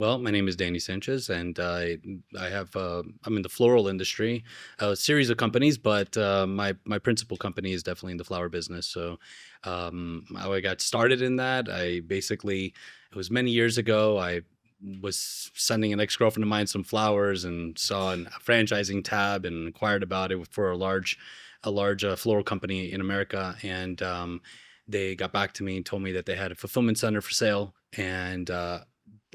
Well, my name is Danny Sanchez, and I'm in the floral industry, a series of companies, but my principal company is definitely in the flower business. So, how I got started in that, it was many years ago. I was sending an ex-girlfriend of mine some flowers and saw a franchising tab and inquired about it for a large floral company in America, and they got back to me and told me that they had a fulfillment center for sale, and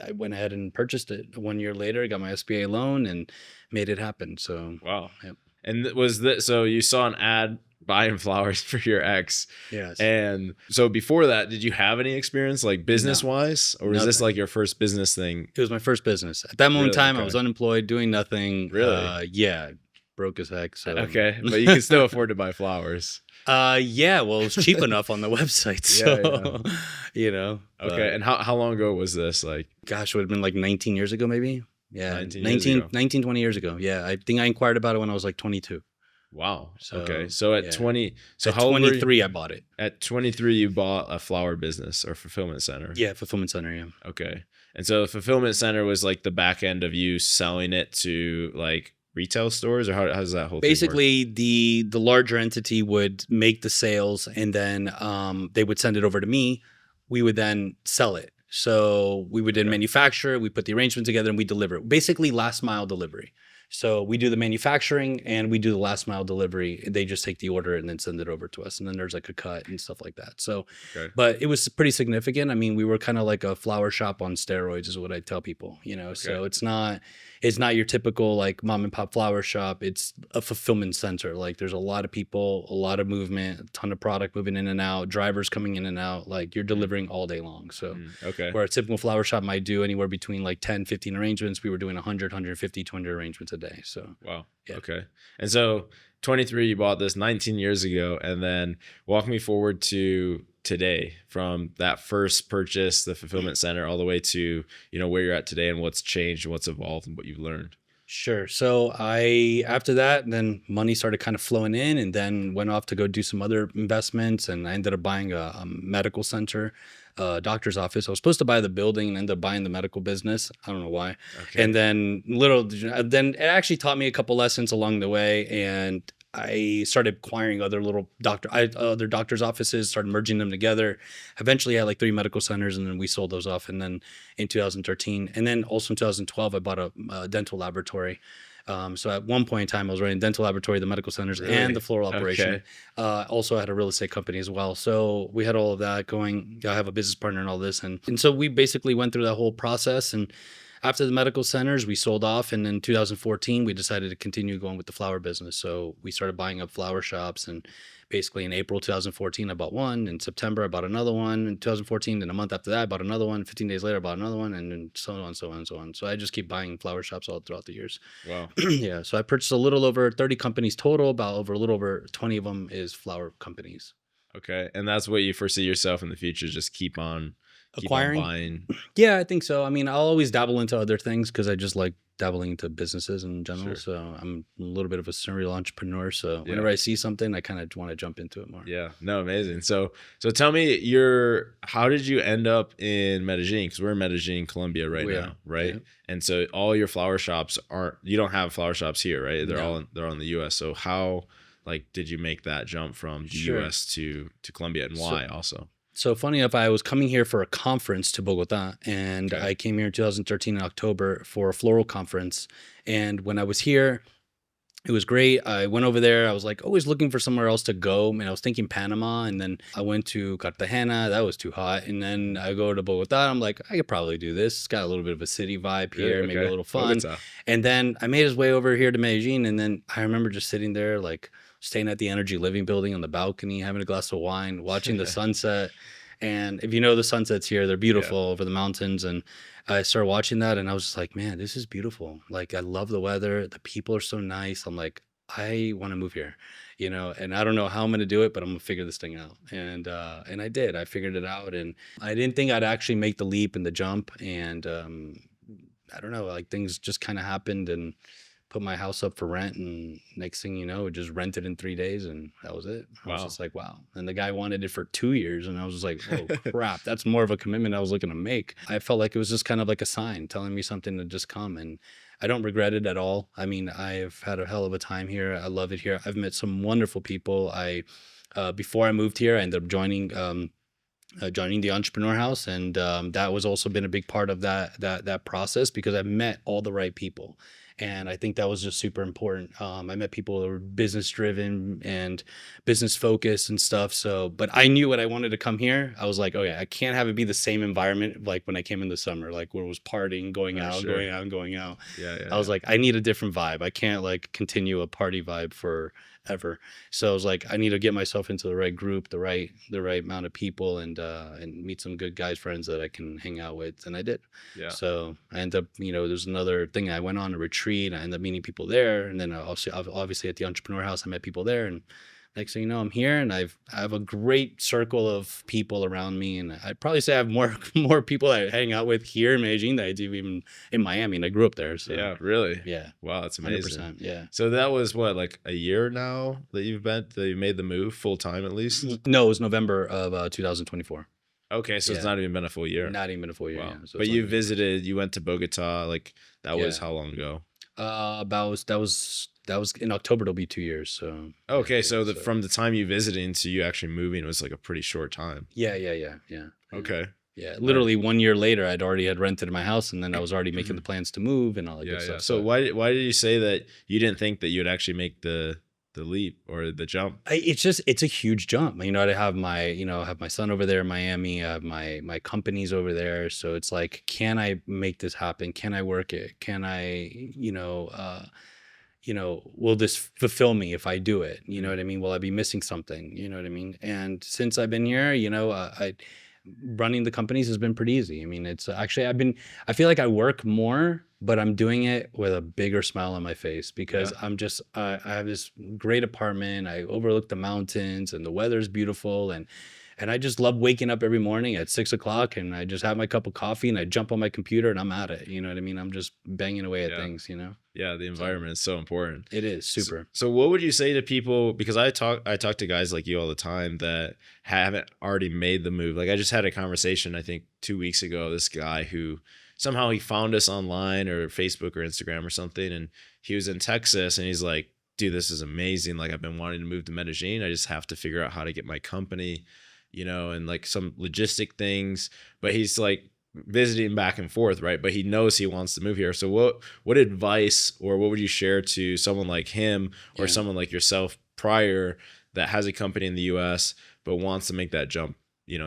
I went ahead and purchased it 1 year later, got my SBA loan and made it happen. So, Wow. yep. And was that so you saw an ad buying flowers for your ex? Yes. And so before that, did you have any experience like business No, wise, or was this nothing. like your first business thing? It was my first business. At that moment in Really? time, I was Okay. unemployed, doing nothing. Really? Yeah, broke as heck. So, Okay. But you can still afford to buy flowers. yeah, well, it was cheap enough on the website. Yeah, yeah. So, Okay. but And how long ago was this? Like gosh, it would have been like 19 years ago, maybe. Yeah, 19 years ago. 20 years ago. Yeah, I think I inquired about it when I was like 22. Wow. Okay. So, So at yeah. 20, so At how old were you? 23, I bought it. At 23, you bought a flower business or fulfillment center. Yeah, fulfillment center. Yeah. Okay. And so the fulfillment center was like the back end of you selling it to like retail stores, or how does that whole thing work? Basically, the larger entity would make the sales, and then they would send it over to me. We would then sell it. So we would then Okay. manufacture, we put the arrangement together, and we deliver it. Basically, last mile delivery. So we do the manufacturing and we do the last mile delivery. They just take the order and then send it over to us. And then there's like a cut and stuff like that. So, Okay. but it was pretty significant. I mean, we were kind of like a flower shop on steroids, is what I tell people. So Okay. it's not your typical like mom and pop flower shop. It's a fulfillment center. Like there's a lot of people, a lot of movement, a ton of product moving in and out, drivers coming in and out. Like you're delivering all day long. So Okay. where a typical flower shop might do anywhere between like 10, 15 arrangements, we were doing 100, 150, 200 arrangements a day. So Wow. yeah. Okay. And so 23, you bought this 19 years ago, and then walk me forward to today, from that first purchase, the fulfillment center, all the way to, where you're at today and what's changed and what's evolved and what you've learned. Sure. So after that, then money started kind of flowing in, and then went off to go do some other investments. And I ended up buying a medical center, doctor's office. I was supposed to buy the building and ended up buying the medical business. I don't know why. Okay. And then then it actually taught me a couple lessons along the way. And I started acquiring other doctors' offices, started merging them together. Eventually, I had like 3 medical centers, and then we sold those off. And then in 2013, and then also in 2012, I bought a dental laboratory. So at one point in time, I was running dental laboratory, the medical centers, Really? and the floral operation. Okay. Also, I had a real estate company as well. So we had all of that going. I have a business partner and all this, and so we basically went through that whole process. And after the medical centers, we sold off, and in 2014, we decided to continue going with the flower business. So we started buying up flower shops, and basically in April 2014, I bought one. In September, I bought another one. In 2014, then a month after that, I bought another one. 15 days later, I bought another one, and then so on, so on, so on. So I just keep buying flower shops all throughout the years. Wow. Yeah. So I purchased a little over 30 companies total. A little over 20 of them is flower companies. Okay. And that's what you foresee yourself in the future, just keep on Acquiring. buying. Yeah, I think so. I mean, I'll always dabble into other things because I just like dabbling into businesses in general. Sure. So I'm a little bit of a serial entrepreneur. So Yeah. whenever I see something, I kind of want to jump into it more. Yeah. No, amazing. So tell me how did you end up in Medellin? Because we're in Medellin, Colombia right We now, are. right? Yeah. And so all your flower shops you don't have flower shops here, right? No. They're all in the US. So how did you make that jump from the Sure. US to Colombia, and why also? So funny enough, I was coming here for a conference to Bogota, and Okay. I came here in 2013 in October for a floral conference. And when I was here, it was great. I went over there. I was like always looking for somewhere else to go. And I was thinking Panama, and then I went to Cartagena. That was too hot. And then I go to Bogota. I'm like, I could probably do this. It's got a little bit of a city vibe here, Really? maybe Okay. a little fun. Bogota. And then I made his way over here to Medellin. And then I remember just sitting there, like staying at the Energy Living building on the balcony, having a glass of wine, watching the sunset. And if you know the sunsets here, they're beautiful over the mountains. And I started watching that, and I was just like, man, this is beautiful. Like, I love the weather. The people are so nice. I'm like, I want to move here, and I don't know how I'm going to do it, but I'm going to figure this thing out. And I did. I figured it out, and I didn't think I'd actually make the leap and the jump. And I don't know, like things just kind of happened, and put my house up for rent, and next thing you know, it just rented in 3 days, and that was it. I was Wow. just like, wow. And the guy wanted it for 2 years, and I was just like, oh crap, that's more of a commitment I was looking to make. I felt like it was just kind of like a sign telling me something to just come, and I don't regret it at all. I mean, I've had a hell of a time here. I love it here. I've met some wonderful people. Before I moved here, I ended up joining the entrepreneur house, and that was also been a big part of that process, because I met all the right people, and I think that was just super important. I met people that were business driven and business focused and stuff. So, but I knew when I wanted to come here, I was like, okay, I can't have it be the same environment like when I came in the summer, like where it was partying, going out, Sure. going out, and going out. Yeah, I was like, I need a different vibe. I can't like continue a party vibe forever. So I was like, I need to get myself into the right group, the right amount of people, and meet some good guys, friends that I can hang out with. And I did. yeah. So I ended up, there's another thing. I went on a retreat. I ended up meeting people there, and then obviously at the entrepreneur house, I met people there, and next thing you know, I'm here, and I have a great circle of people around me, and I'd probably say I have more people that I hang out with here in Medellin than I do even in Miami, and I grew up there. So Yeah, really. yeah, Wow, that's amazing. 100%. Yeah. So that was what, like a year now that you made the move full time at least? No, it was November of 2024. Okay, so it's Yeah. not even been a full year. Not even a full year. Wow. Yeah. So But it's you only- visited, you went to Bogota, like that was Yeah. how long ago? that was in October. It'll be 2 years. So Okay, yeah, so from the time you visiting to you actually moving was like a pretty short time. yeah. Okay. Yeah, literally 1 year later, I'd already had rented my house, and then I was already making the plans to move and all that Yeah, good yeah. stuff. So why did you say that you didn't think that you'd actually make the leap or the jump? It's a huge jump. I have my son over there in Miami. I have my companies over there. So it's like, can I make this happen? Can I work it? Can I, will this fulfill me if I do it? You know what I mean? Will I be missing something? You know what I mean? And since I've been here, running the companies has been pretty easy. I mean, it's actually, I feel like I work more, but I'm doing it with a bigger smile on my face, because I have this great apartment. I overlook the mountains, and the weather's beautiful. And I just love waking up every morning at 6 o'clock, and I just have my cup of coffee, and I jump on my computer, and I'm at it. You know what I mean? I'm just banging away at things, Yeah, the environment is so important. It is super. So what would you say to people, because I talk to guys like you all the time that haven't already made the move. Like I just had a conversation, I think 2 weeks ago, this guy who somehow he found us online or Facebook or Instagram or something, and he was in Texas, and he's like, dude, this is amazing. Like I've been wanting to move to Medellin. I just have to figure out how to get my company, and like some logistic things, but he's like visiting back and forth, right? But he knows he wants to move here. So what advice or what would you share to someone like him or someone like yourself prior that has a company in the US but wants to make that jump,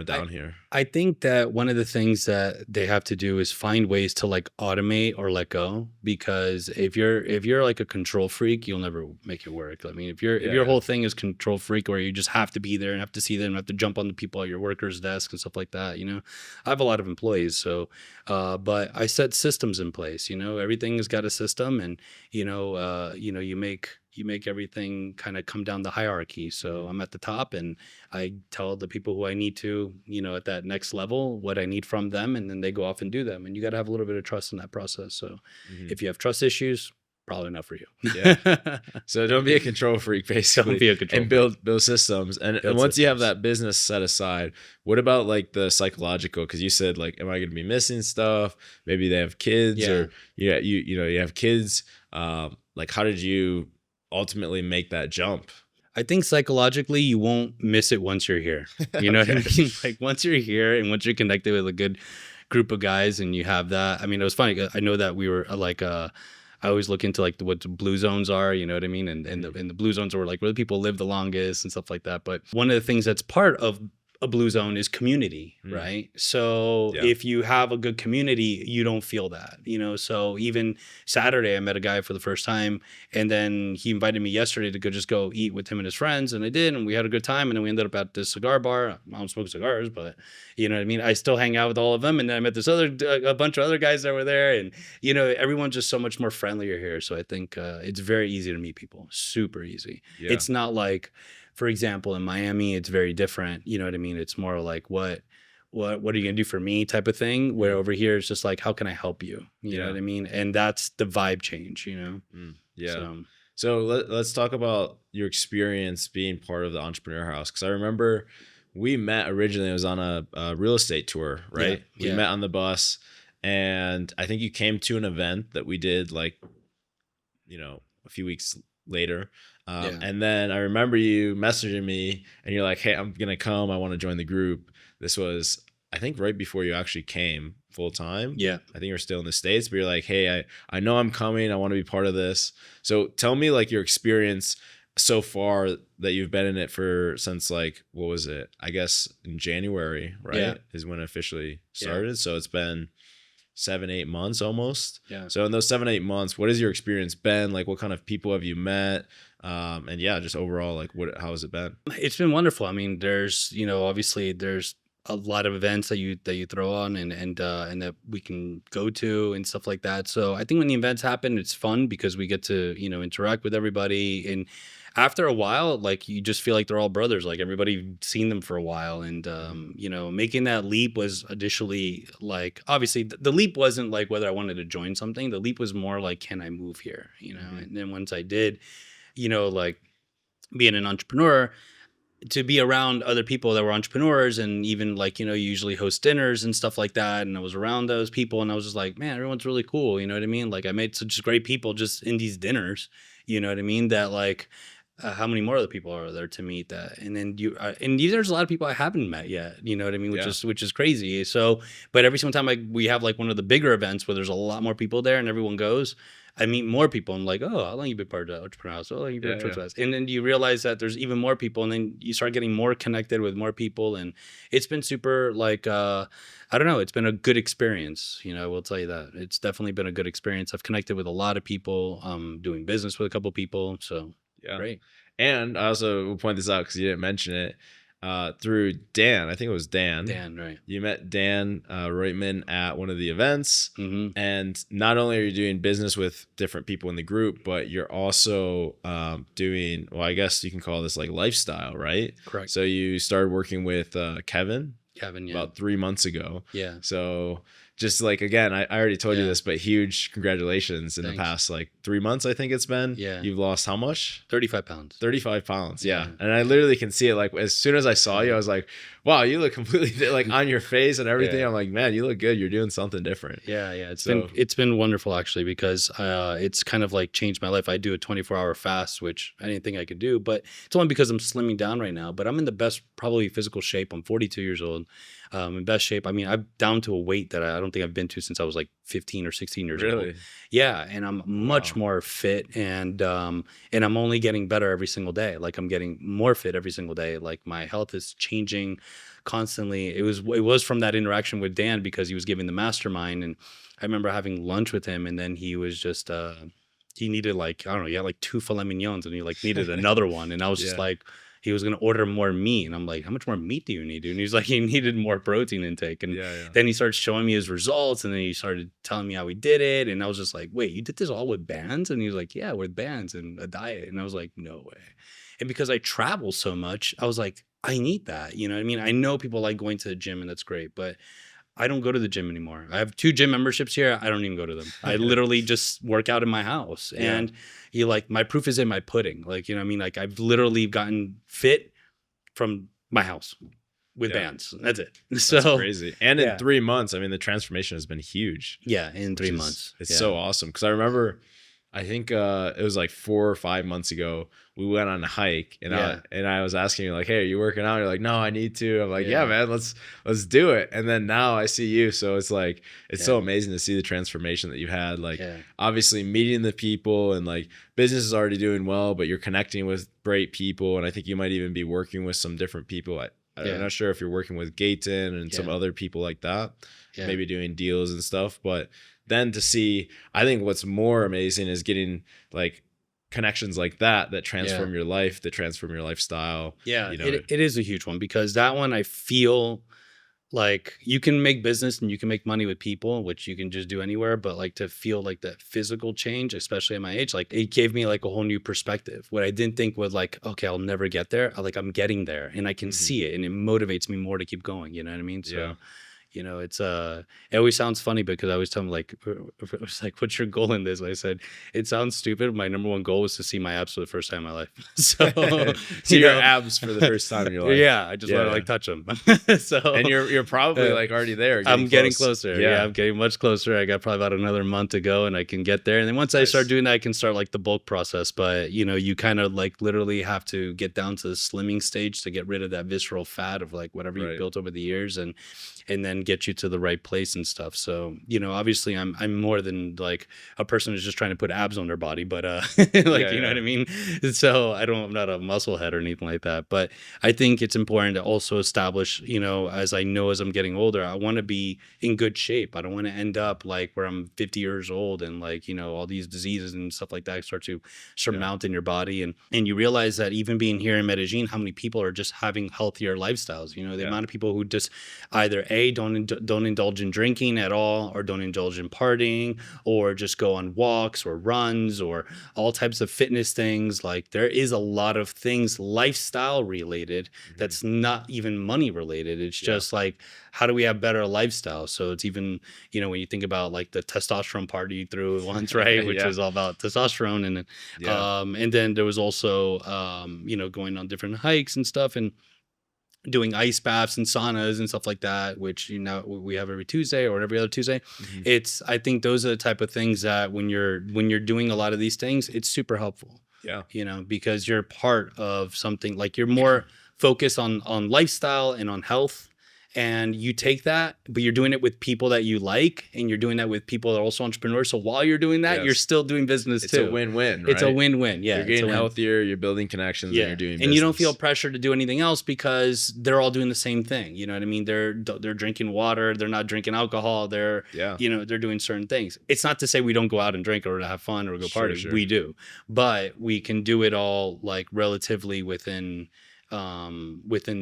down here? I think that one of the things that they have to do is find ways to like automate or let go, because if you're like a control freak, you'll never make it work. I mean, if your whole thing is control freak, where you just have to be there and have to see them, have to jump on the people at your workers' desk and stuff like that, I have a lot of employees, so but I set systems in place. Everything's got a system, and you make everything kind of come down the hierarchy. So I'm at the top, and I tell the people who I need to, at that next level, what I need from them, and then they go off and do them. And you got to have a little bit of trust in that process. So if you have trust issues, probably not for you. Yeah. So don't be a control freak, basically. Don't be a control and build systems. And once you have that business set aside, what about like the psychological? Because you said like, am I going to be missing stuff? Maybe they have kids, or you have kids. Like, how did you ultimately make that jump? I think psychologically you won't miss it once you're here. You know what I mean? Like once you're here and once you're connected with a good group of guys and you have that. I mean, it was funny. I know that we were like, I always look into like what the blue zones are, you know what I mean? And the blue zones are like where the people live the longest and stuff like that. But one of the things that's part of a blue zone is community, right? So if you have a good community, you don't feel that, so even Saturday, I met a guy for the first time, and then he invited me yesterday to just go eat with him and his friends. And I did, and we had a good time. And then we ended up at this cigar bar. I don't smoke cigars, but you know what I mean? I still hang out with all of them. And then I met a bunch of other guys that were there, and everyone's just so much more friendlier here. So I think it's very easy to meet people, super easy. It's not like, for example, in Miami, it's very different. You know what I mean? It's more like what are you gonna do for me type of thing. Where over here it's just like, how can I help you? You know what I mean? And that's the vibe change. Yeah. So So let's talk about your experience being part of the Entrepreneur House. Because I remember we met originally, it was on a real estate tour, yeah, right? We yeah, met on the bus, and I think you came to an event that we did like, a few weeks later. yeah, And then I remember you messaging me and you're like, hey, I'm going to come. I want to join the group. This was, I think, right before you actually came full time. yeah. I think you're still in the States, but you're like, hey, I know I'm coming. I want to be part of this. So tell me like your experience so far that you've been in it for since like, what was it? I guess in January, Yeah. right? Is when it officially Yeah. started. So it's been 7-8 months almost. Yeah. So in those 7-8 months, what has your experience been? Like what kind of people have you met? And yeah, just overall, like how has it been? It's been wonderful. I mean, there's, obviously there's a lot of events that you throw on and that we can go to and stuff like that. So I think when the events happen, it's fun because we get to, interact with everybody. And after a while, like you just feel like they're all brothers, like everybody seen them for a while. And, making that leap was initially like, obviously the leap wasn't like whether I wanted to join something. The leap was more like, can I move here? And then once I did, like being an entrepreneur, to be around other people that were entrepreneurs and even like, you usually host dinners and stuff like that. And I was around those people and I was just like, man, everyone's really cool. You know what I mean? Like I made such great people just in these dinners, you know what I mean? That like, how many more other people are there to meet that? And then there's a lot of people I haven't met yet, you know what I mean? Yeah. Which is crazy. So, but every single time we have like one of the bigger events where there's a lot more people there and everyone goes, I meet more people. I'm like, oh, how long you been part of the Entrepreneur House? How long you been Yeah, part of this? And then you realize that there's even more people, and then you start getting more connected with more people, and it's been super. Like, I don't know, it's been a good experience. I will tell you that it's definitely been a good experience. I've connected with a lot of people. Doing business with a couple people, so yeah. great. And I also will point this out because you didn't mention it. Through Dan, I think it was Dan. Dan, right? You met Dan Reutman at one of the events. Mm-hmm. And not only are you doing business with different people in the group, but you're also doing, well, I guess you can call this like lifestyle, right? Correct. So you started working with Kevin Yeah. about 3 months ago. Yeah. So just like, again, I already told you Yeah. this, but huge congratulations in Thanks. the past like 3 months, I think it's been. Yeah. You've lost how much? 35 pounds. 35 pounds. Yeah. Yeah. And I literally can see it. Like as soon as I saw you, I was like, wow, you look completely like on your face and everything. Yeah. I'm like, man, you look good. You're doing something different. Yeah, it's been wonderful actually because it's kind of like changed my life. I do a 24-hour fast, which I didn't think I could do, but it's only because I'm slimming down right now. But I'm in the best probably physical shape. I'm 42 years old, in best shape. I mean, I'm down to a weight that I don't think I've been to since I was like 15 or 16 years old. Really? Yeah, and I'm much more fit, and I'm only getting better every single day. Like I'm getting more fit every single day. Like my health is changing constantly. It was from that interaction with Dan because he was giving the mastermind, and I remember having lunch with him, and then he was just he needed like, I don't know, he had like 2 filet mignons and he like needed another one, and I was just Yeah. like, he was gonna order more meat, and I'm like, how much more meat do you need, dude? And he's like, he needed more protein intake, and Yeah. then he started showing me his results, and then he started telling me how he did it, and I was just like, wait, you did this all with bands? And he was like, yeah, with bands and a diet, and I was like, no way. And because I travel so much, I was like, I need that. You know what I mean? I know people like going to the gym, and that's great, but I don't go to the gym anymore. I have 2 gym memberships here. I don't even go to them. I literally just work out in my house. Yeah. And my proof is in my pudding. Like, you know what I mean? Like I've literally gotten fit from my house with Yeah. bands. That's it. That's So crazy. And in yeah. 3 months, I mean, the transformation has been huge. yeah, in 3 which is- months. It's Yeah. so awesome. Cause I remember, I think it was like 4 or 5 months ago, we went on a hike and Yeah. I was asking you like, hey, are you working out? You're like, no, I need to. I'm like, yeah, Yeah. man, let's do it. And then now I see you. So it's like, it's so Yeah. amazing to see the transformation that you've had. Like Yeah. obviously meeting the people and like business is already doing well, but you're connecting with great people. And I think you might even be working with some different people. I'm Yeah. not sure if you're working with Gayton and some Yeah. other people like that, Yeah. maybe doing deals and stuff. But then to see, I think what's more amazing is getting like connections like that transform your life, that transform your lifestyle. Yeah, You know, it is a huge one because that one I feel like you can make business and you can make money with people, which you can just do anywhere. But like to feel like that physical change, especially at my age, like it gave me like a whole new perspective. What I didn't think was like, okay, I'll never get there. I'm getting there and I can Mhm. see it and it motivates me more to keep going. You know what I mean? So it's it always sounds funny because I always tell them like, I was like, what's your goal in this? I said, it sounds stupid. My number one goal was to see my abs for the first time in my life. So, See you your know, abs for the first time in your life. yeah, I just want to Yeah. like touch them. So, And you're probably uh, like already there. I'm getting close. closer. Yeah, Yeah. I'm getting much closer. I got probably about another month to go and I can get there. And then once I start Nice. doing that, I can start like the bulk process. But you kind of like literally have to get down to the slimming stage to get rid of that visceral fat of like whatever you've Right. built over the years and then get you to the right place and stuff. So, obviously I'm more than like a person who's just trying to put abs on their body, but like Yeah, you know yeah. what I mean? So I'm not a muscle head or anything like that. But I think it's important to also establish, as I know as I'm getting older, I want to be in good shape. I don't want to end up like where I'm 50 years old and like, all these diseases and stuff like that start to surmount in your body. And you realize that even being here in Medellin, how many people are just having healthier lifestyles, the amount of people who just either don't indulge in drinking at all, or don't indulge in partying, or just go on walks or runs or all types of fitness things. Like there is a lot of things lifestyle related that's not even money related. It's just like, how do we have better lifestyle? So it's even, when you think about like the testosterone party you threw once, right? Which Yeah. was all about testosterone. And then, Yeah. and then there was also, going on different hikes and stuff and doing ice baths and saunas and stuff like that, which, we have every Tuesday or every other Tuesday. I think those are the type of things that when you're doing a lot of these things, it's super helpful. Yeah. Because you're part of something like you're more focused on lifestyle and on health. And you take that, but you're doing it with people that you like, and you're doing that with people that are also entrepreneurs. So while you're doing that, you're Yes. still doing business It's too. a win-win, right? It's a win-win. Yeah. You're it's a getting win. healthier, you're building connections, and you're doing business. And you don't feel pressure to do anything else because they're all doing the same thing. You know what I mean? They're drinking water. They're not drinking alcohol. They're, they're doing certain things. It's not to say we don't go out and drink or to have fun or go party. Sure. We do, but we can do it all like relatively within the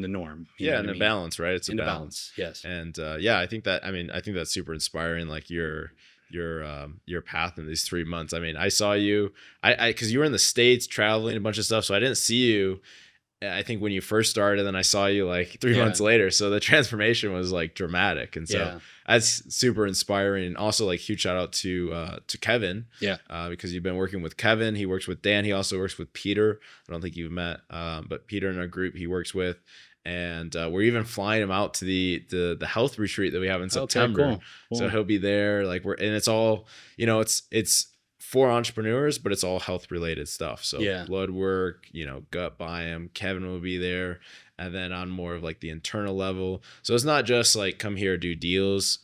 norm. You know and what I a mean? balance, right? It's a In the balance. yes. And I think that's super inspiring. Like your path in these 3 months. I mean, I saw you, because you were in the States traveling a bunch of stuff, so I didn't see you. I think when you first started, and then I saw you like 3 months later. So the transformation was like dramatic, and so that's super inspiring. And also, like, huge shout out to Kevin, because you've been working with Kevin. He works with Dan. He also works with Peter. I don't think you've met, but Peter in our group he works with, and we're even flying him out to the health retreat that we have in September. Okay, cool. So he'll be there. Like and it's all it's for entrepreneurs, but it's all health related stuff. So blood work, gut biome. Kevin will be there. And then on more of like the internal level. So it's not just like come here, do deals.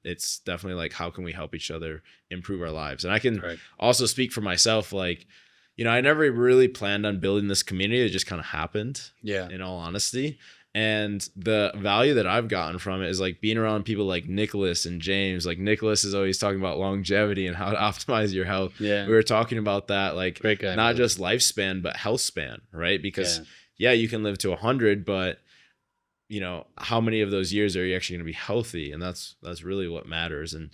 It's definitely like, how can we help each other improve our lives? And I can also speak for myself. Like, I never really planned on building this community. It just kind of happened. Yeah. In all honesty. And the value that I've gotten from it is like being around people like Nicholas and James. Like Nicholas is always talking about longevity and how to optimize your health. Yeah. We were talking about that, like great guy, not just lifespan, but health span, right? Because you can live to 100, but how many of those years are you actually going to be healthy? And that's really what matters. And,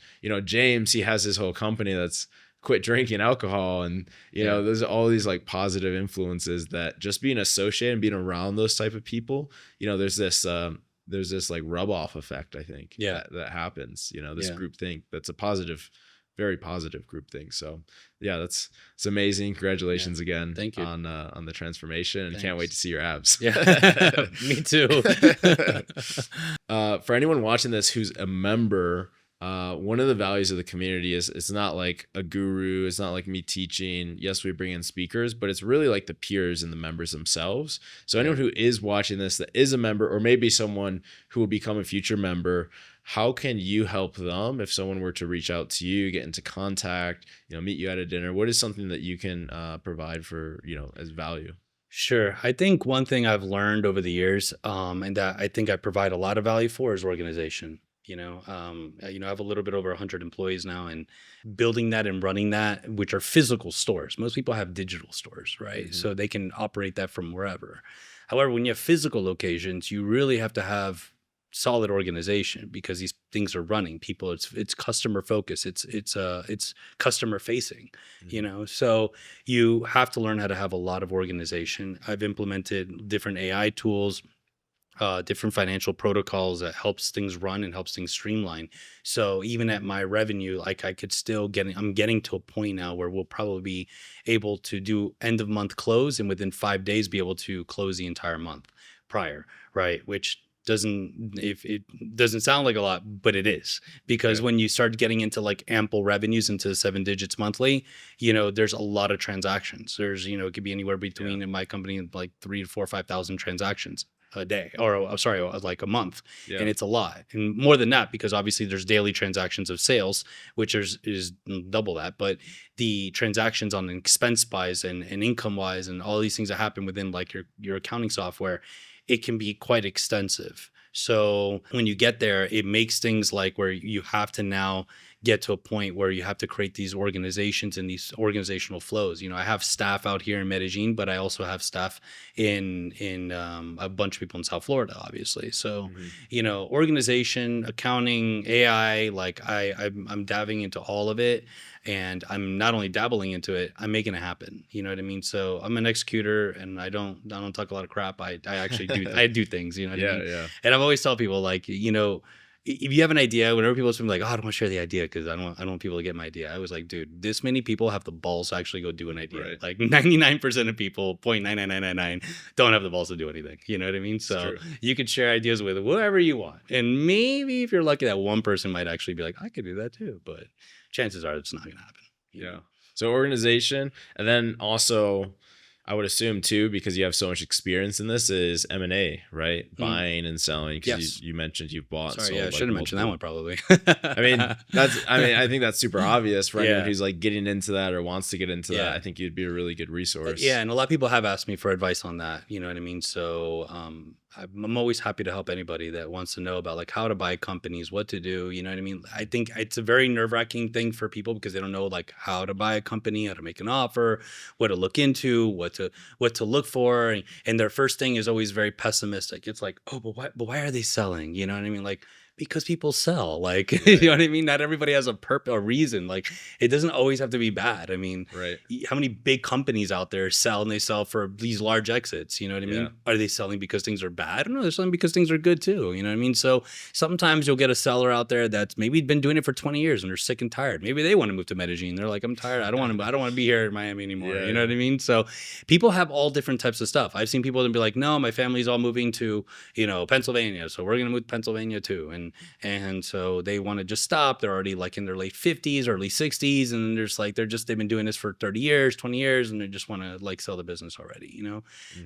James, he has his whole company that's quit drinking alcohol, and there's all these like positive influences that just being associated and being around those type of people, there's this like rub off effect, I think, that happens, this group think that's a positive, very positive group thing. So it's amazing. Congratulations again. Thank you on the transformation, and can't wait to see your abs. Me too. For anyone watching this who's a member, one of the values of the community is it's not like a guru. It's not like me teaching. Yes, we bring in speakers, but it's really like the peers and the members themselves. So anyone who is watching this that is a member, or maybe someone who will become a future member, how can you help them if someone were to reach out to you, get into contact, meet you at a dinner? What is something that you can provide for, as value? Sure. I think one thing I've learned over the years, and that I think I provide a lot of value for, is organization. I have a little bit over 100 employees now, and building that and running that, which are physical stores. Most people have digital stores, right? Mm-hmm. So they can operate that from wherever. However, when you have physical locations, you really have to have solid organization, because these things are running. People, it's customer focused. It's customer facing, mm-hmm. So you have to learn how to have a lot of organization. I've implemented different AI tools. different financial protocols that helps things run and helps things streamline. So even at my revenue, like I could still I'm getting to a point now where we'll probably be able to do end of month close and within 5 days be able to close the entire month prior, right? Which doesn't, if it doesn't sound like a lot, but it is, because Yeah. when you start getting into like ample revenues into 7 digits monthly, there's a lot of transactions. There's, it could be anywhere between in my company like 3 to 4 or 5,000 transactions a day, or sorry, like a month. Yeah. And it's a lot, and more than that, because obviously there's daily transactions of sales, which is double that. But the transactions on expense wise and income wise and all these things that happen within like your accounting software, it can be quite extensive. So when you get there, it makes things like where you have to now get to a point where you have to create these organizations and these organizational flows. I have staff out here in Medellin, but I also have staff in a bunch of people in South Florida, obviously. So, organization, accounting, AI, like I'm diving into all of it. And I'm not only dabbling into it, I'm making it happen. You know what I mean? So I'm an executor, and I don't talk a lot of crap. I actually do. I do things. You know what I mean? Yeah. And I've always tell people, like, if you have an idea, whenever people say like, "Oh, I don't want to share the idea because I don't want people to get my idea," I was like, dude, this many people have the balls to actually go do an idea. Right. Like 99% of people, 0.99999, don't have the balls to do anything. You know what I mean? So you could share ideas with whoever you want, and maybe if you're lucky, that one person might actually be like, "I could do that too," but chances are it's not going to happen. Yeah. So organization, and then also I would assume too, because you have so much experience in this, is M&A, right? Buying and selling. Because Yes. you mentioned you've bought. Sorry, sold, I like, should have mentioned that one probably. I think that's super obvious for anyone Yeah. who's like getting into that or wants to get into Yeah. that. I think you'd be a really good resource. Yeah, and a lot of people have asked me for advice on that. You know what I mean? So I'm always happy to help anybody that wants to know about like how to buy companies, what to do. You know what I mean? I think it's a very nerve-wracking thing for people because they don't know like how to buy a company, how to make an offer, what to look into, what to look for, and their first thing is always very pessimistic. It's like, oh, but why are they selling? You know what I mean? Like, because people sell, like, you know what I mean? Not everybody has a reason. Like, it doesn't always have to be bad. I mean, Right. how many big companies out there sell, and they sell for these large exits? You know what I mean? Yeah. Are they selling because things are bad? No, they're selling because things are good too. You know what I mean? So sometimes you'll get a seller out there that's maybe been doing it for 20 years and they're sick and tired. Maybe they want to move to Medellin. They're like, I'm tired. I don't want to be here in Miami anymore. Yeah, you know what I mean? So people have all different types of stuff. I've seen people that be like, no, my family's all moving to, Pennsylvania. So we're going to move to Pennsylvania too. And so they want to just stop. They're already like in their late 50s, early 60s. And there's like, they've been doing this for 30 years, 20 years, and they just want to like sell the business already.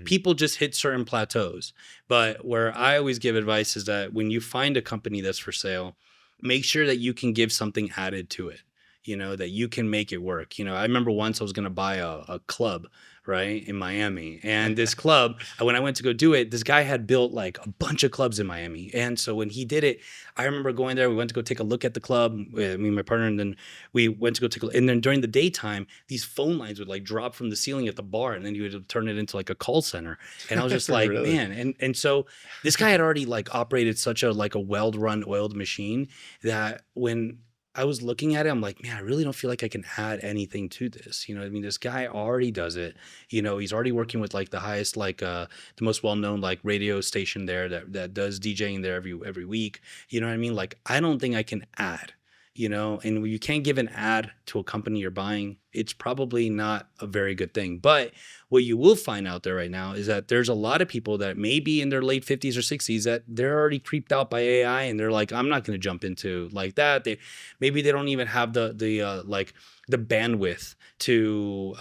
People just hit certain plateaus. But where I always give advice is that when you find a company that's for sale, make sure that you can give something added to it, that you can make it work. I remember once I was going to buy a club, right, in Miami. And this club, when I went to go do it, this guy had built like a bunch of clubs in Miami. And so when he did it, I remember going there, we went to go take a look at the club, me and my partner, and then we went to go take a look. And then during the daytime, these phone lines would like drop from the ceiling at the bar, and then you would turn it into like a call center. And I was just like, Really? man. And so this guy had already like operated such a like a well-run oiled machine that when I was looking at it, I'm like, man, I really don't feel like I can add anything to this. You know what I mean? This guy already does it. He's already working with like the highest, like the most well-known like radio station there that does DJing there every week. You know what I mean? Like, I don't think I can add, and when you can't give an ad to a company you're buying, it's probably not a very good thing. But what you will find out there right now is that there's a lot of people that may be in their late 50s or 60s that they're already creeped out by AI, and they're like, I'm not going to jump into like that. Maybe they don't even have the bandwidth to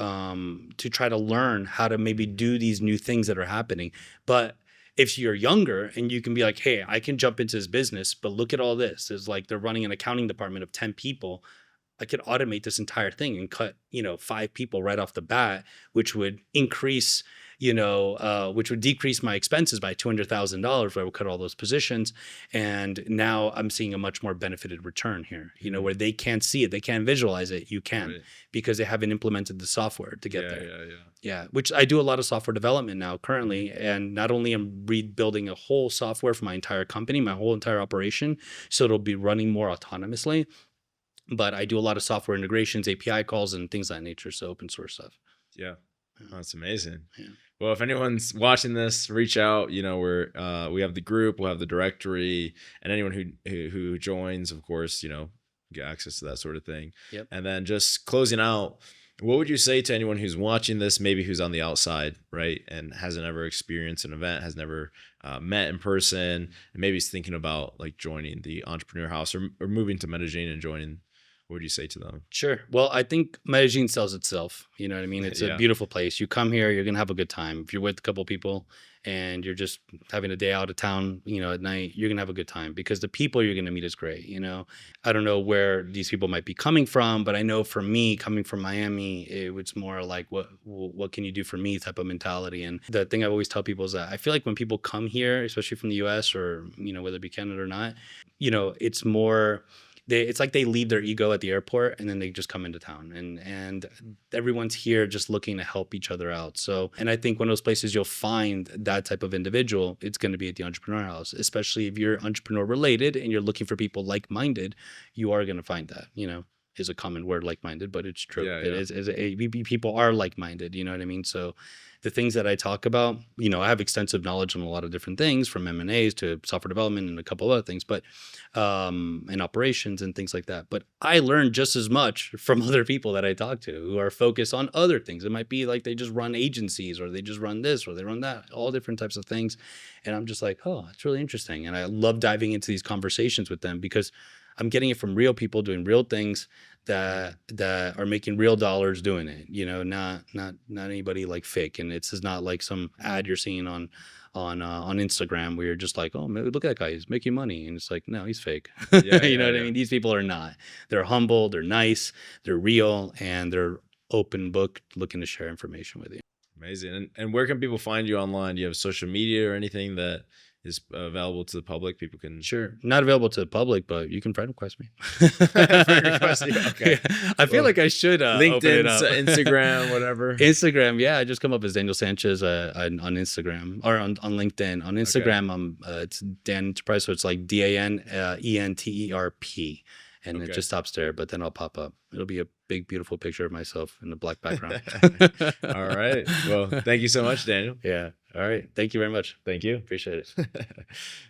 try to learn how to maybe do these new things that are happening. But if you're younger and you can be like, hey, I can jump into this business, but look at all this. It's like they're running an accounting department of 10 people. I could automate this entire thing and cut, 5 people right off the bat, which would increase, which would decrease my expenses by $200,000 if I would cut all those positions. And now I'm seeing a much more benefited return here, where they can't see it, they can't visualize it. You can, Right. because they haven't implemented the software to get there. Yeah. Yeah, which I do a lot of software development now currently. And not only am rebuilding a whole software for my entire company, my whole entire operation, so it'll be running more autonomously, but I do a lot of software integrations, API calls, and things of that nature. So open source stuff. Yeah. Oh, that's amazing. Yeah. Well, if anyone's watching this, reach out. We have the group, we'll have the directory, and anyone who joins, of course, get access to that sort of thing. Yep. And then just closing out, what would you say to anyone who's watching this, maybe who's on the outside, right, and hasn't ever experienced an event, has never met in person, and maybe is thinking about like joining the Entrepreneur House or moving to Medellin and joining? What would you say to them? Sure. Well, I think Medellin sells itself. You know what I mean? It's Yeah. a beautiful place. You come here, you're going to have a good time. If you're with a couple people and you're just having a day out of town, at night, you're going to have a good time because the people you're going to meet is great. I don't know where these people might be coming from, but I know for me, coming from Miami, it was more like, what can you do for me type of mentality. And the thing I always tell people is that I feel like when people come here, especially from the US or, whether it be Canada or not, it's more... it's like they leave their ego at the airport and then they just come into town and everyone's here just looking to help each other out. So, and I think one of those places you'll find that type of individual, it's going to be at the Entrepreneur House, especially if you're entrepreneur related and you're looking for people like-minded, you are going to find that, is a common word, like-minded, but it's true. Yeah, It is people are like-minded, you know what I mean? So the things that I talk about, I have extensive knowledge on a lot of different things from M&As to software development and a couple other things, but and operations and things like that. But I learn just as much from other people that I talk to who are focused on other things. It might be like they just run agencies or they just run this or they run that, all different types of things. And I'm just like, oh, it's really interesting. And I love diving into these conversations with them because I'm getting it from real people doing real things that are making real dollars doing it, not anybody like fake. And it's not like some ad you're seeing on Instagram where you're just like, oh, man, look at that guy, he's making money. And it's like, no, he's fake. Yeah, you know what I mean? These people are not. They're humble, they're nice, they're real, and they're open book looking to share information with you. Amazing. And where can people find you online? Do you have social media or anything that is available to the public? People can... Sure. Not available to the public, but you can friend request me. Friend request you. Okay. Yeah. I feel like I should LinkedIn, open it up. Instagram, whatever. Instagram, yeah. I just come up as Daniel Sanchez on Instagram or on LinkedIn. On Instagram, it's Dan Enterprise, so it's like DANENTERP. And it just stops there, but then I'll pop up. It'll be a big, beautiful picture of myself in a black background. All right. Well, thank you so much, Daniel. Yeah. All right. Thank you very much. Thank you. Appreciate it.